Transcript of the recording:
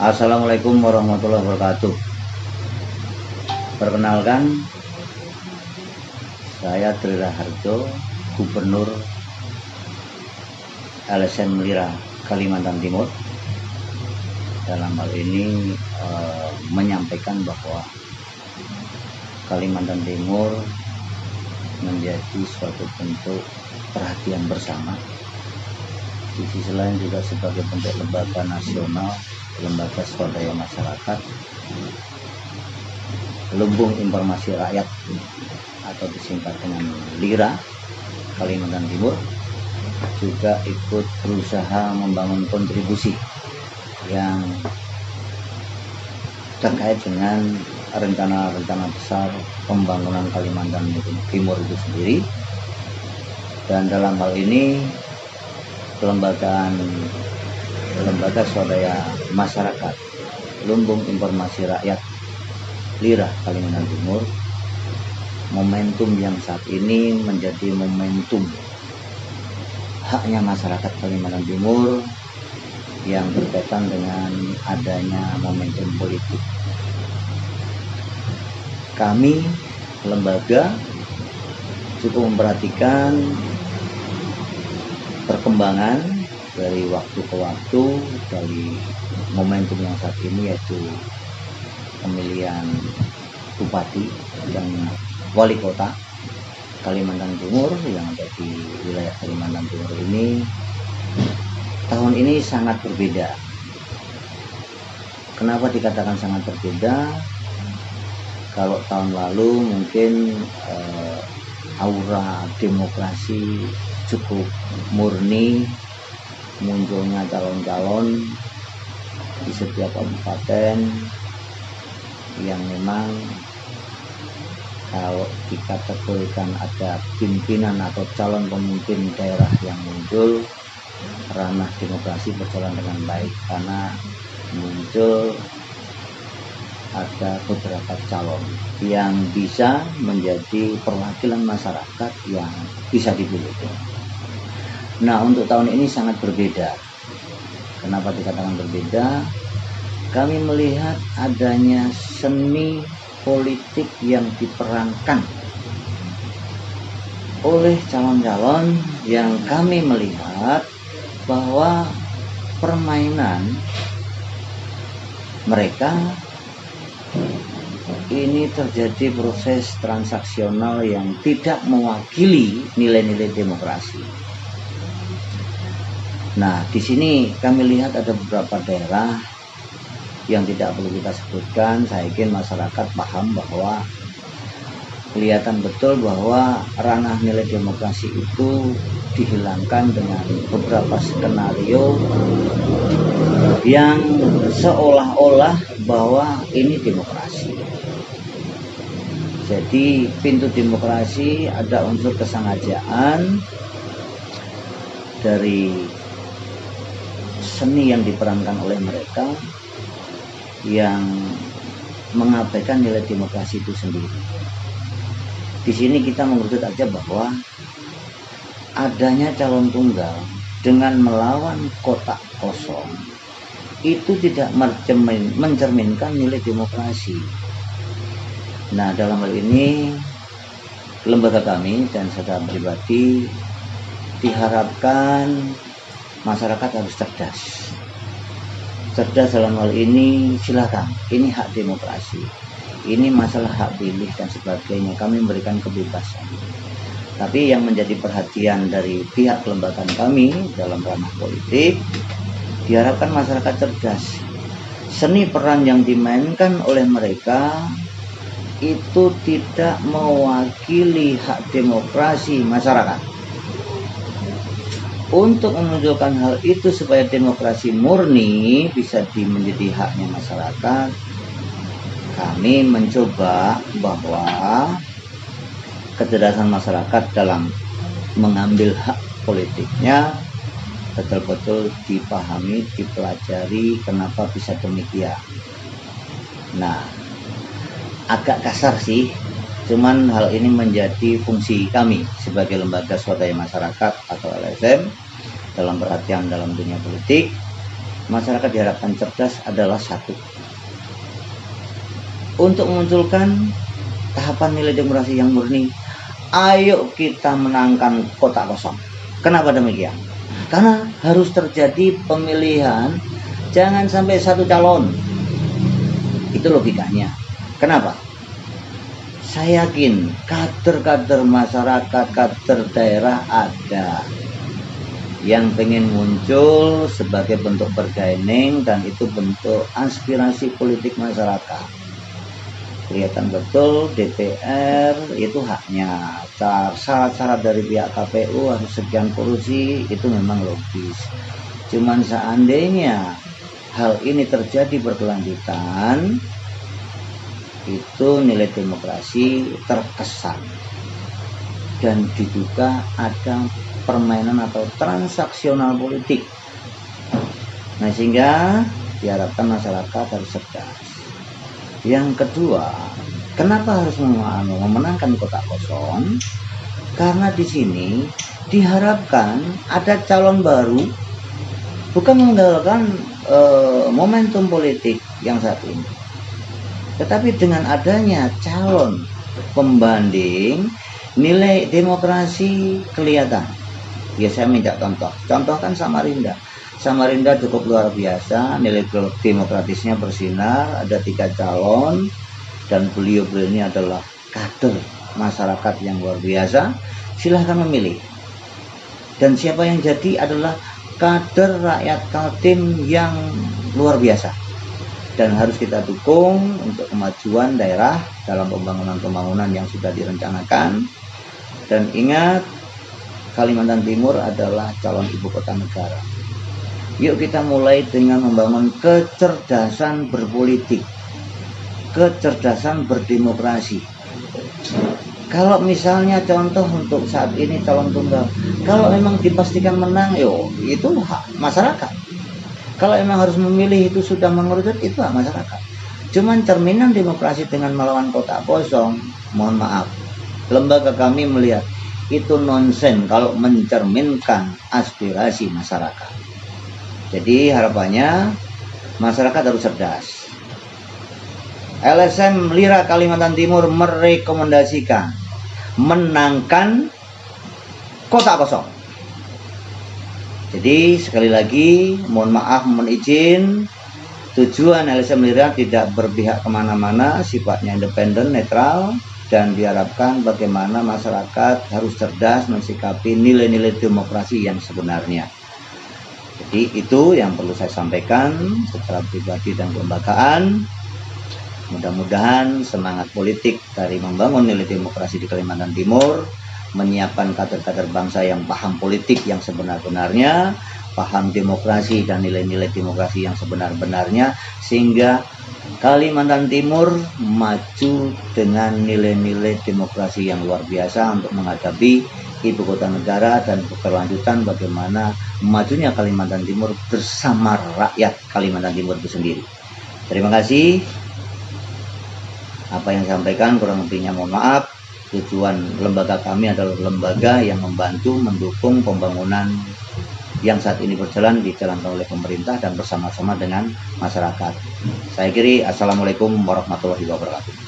Assalamualaikum warahmatullahi wabarakatuh. Perkenalkan, saya Tri Raharjo, Gubernur LSM Lira, Kalimantan Timur. Dalam hal ini menyampaikan bahwa Kalimantan Timur menjadi suatu bentuk perhatian bersama. Di sisi lain juga sebagai bentuk lembaga nasional, lembaga swadaya masyarakat, lumbung informasi rakyat atau disingkat dengan LIRA Kalimantan Timur, juga ikut berusaha membangun kontribusi yang terkait dengan rencana-rencana besar pembangunan Kalimantan Timur itu sendiri. Dan dalam hal ini lembaga swadaya masyarakat, lumbung informasi rakyat LIRA Kalimantan Timur, momentum yang saat ini menjadi momentum haknya masyarakat Kalimantan Timur yang berkaitan dengan adanya momentum politik. Kami lembaga cukup memperhatikan perkembangan dari waktu ke waktu dari momentum yang saat ini, yaitu pemilihan bupati dan wali kota Kalimantan Timur yang ada di wilayah Kalimantan Timur ini. Tahun ini sangat berbeda. Kenapa dikatakan sangat berbeda? Kalau tahun lalu mungkin aura demokrasi cukup murni, munculnya calon-calon di setiap kabupaten yang memang kalau dikategorikan ada pimpinan atau calon pemimpin daerah yang muncul, ranah demokrasi berjalan dengan baik karena muncul ada beberapa calon yang bisa menjadi perwakilan masyarakat yang bisa dipilih. Nah, untuk tahun ini sangat berbeda. Kenapa dikatakan berbeda? Kami melihat adanya seni politik yang diperankan oleh calon-calon yang kami melihat bahwa permainan mereka ini terjadi proses transaksional yang tidak mewakili nilai-nilai demokrasi. Nah, di sini kami lihat ada beberapa daerah yang tidak perlu kita sebutkan. Saya yakin masyarakat paham bahwa kelihatan betul bahwa ranah nilai demokrasi itu dihilangkan dengan beberapa skenario yang seolah-olah bahwa ini demokrasi. Jadi pintu demokrasi ada unsur kesengajaan dari seni yang diperankan oleh mereka yang mengabaikan nilai demokrasi itu sendiri. Di sini kita mengerucut aja bahwa adanya calon tunggal dengan melawan kotak kosong itu tidak mencerminkan nilai demokrasi. Nah, dalam hal ini lembaga kami dan secara pribadi diharapkan masyarakat harus cerdas. Cerdas dalam hal ini silakan, ini hak demokrasi, ini masalah hak pilih dan sebagainya, kami memberikan kebebasan. Tapi yang menjadi perhatian dari pihak kelembagaan kami dalam ranah politik, diharapkan masyarakat cerdas. Seni peran yang dimainkan oleh mereka itu tidak mewakili hak demokrasi masyarakat. Untuk menunjukkan hal itu supaya demokrasi murni bisa menjadi haknya masyarakat, kami mencoba bahwa kecerdasan masyarakat dalam mengambil hak politiknya betul-betul dipahami, dipelajari kenapa bisa demikian. Nah, agak kasar sih, cuman hal ini menjadi fungsi kami sebagai lembaga swadaya masyarakat atau LSM dalam perhatian dalam dunia politik. masyarakat diharapkan cerdas adalah satu, untuk memunculkan tahapan nilai demokrasi yang murni. Ayo kita menangkan kotak kosong. Kenapa demikian? Karena harus terjadi pemilihan, jangan sampai satu calon. Itu logikanya. Kenapa? Saya yakin kader-kader masyarakat, kader daerah ada yang pengen muncul sebagai bentuk bargaining, dan itu bentuk aspirasi politik masyarakat. Kelihatan betul DPR itu haknya, syarat-syarat dari pihak KPU harus sekian kursi, itu memang logis. Cuman seandainya hal ini terjadi berkelanjutan, itu nilai demokrasi terkesan dan diduga ada permainan atau transaksional politik. Nah, sehingga diharapkan masyarakat harus cerdas. Yang kedua, kenapa harus memenangkan kotak kosong? Karena di sini diharapkan ada calon baru, bukan mengandalkan momentum politik yang saat ini, tetapi dengan adanya calon pembanding, nilai demokrasi kelihatan. Ya, saya minta contoh kan Samarinda cukup luar biasa, nilai demokratisnya bersinar, ada 3 calon, dan beliau ini adalah kader masyarakat yang luar biasa. Silahkan memilih, dan siapa yang jadi adalah kader rakyat Kaltim yang luar biasa, dan harus kita dukung untuk kemajuan daerah dalam pembangunan yang sudah direncanakan. Dan ingat, Kalimantan Timur adalah calon ibu kota negara. Yuk kita mulai dengan membangun kecerdasan berpolitik, kecerdasan berdemokrasi. Kalau misalnya contoh untuk saat ini calon tunggal, kalau memang dipastikan menang, itu hak masyarakat. Kalau memang harus memilih, itu sudah mengerucut, itu hak masyarakat. Cuman cerminan demokrasi dengan melawan kotak kosong, mohon maaf, lembaga kami melihat itu nonsen kalau mencerminkan aspirasi masyarakat. Jadi harapannya masyarakat harus cerdas. LSM Lira Kalimantan Timur merekomendasikan menangkan kotak kosong. Jadi sekali lagi mohon maaf, mohon izin, tujuan LSM Lira tidak berpihak kemana-mana, sifatnya independen, netral, dan diharapkan bagaimana masyarakat harus cerdas mensikapi nilai-nilai demokrasi yang sebenarnya. Jadi itu yang perlu saya sampaikan secara pribadi dan kelembagaan. Mudah-mudahan semangat politik dari membangun nilai demokrasi di Kalimantan Timur, menyiapkan kader-kader bangsa yang paham politik yang sebenar-benarnya, paham demokrasi dan nilai-nilai demokrasi yang sebenar-benarnya, sehingga Kalimantan Timur maju dengan nilai-nilai demokrasi yang luar biasa untuk menghadapi ibu kota negara dan berkelanjutan bagaimana majunya Kalimantan Timur bersama rakyat Kalimantan Timur itu sendiri. Terima kasih. Apa yang saya sampaikan kurang lebihnya mohon maaf. Tujuan lembaga kami adalah lembaga yang membantu mendukung pembangunan yang saat ini berjalan dijalankan oleh pemerintah dan bersama-sama dengan masyarakat. Saya kira assalamualaikum warahmatullahi wabarakatuh.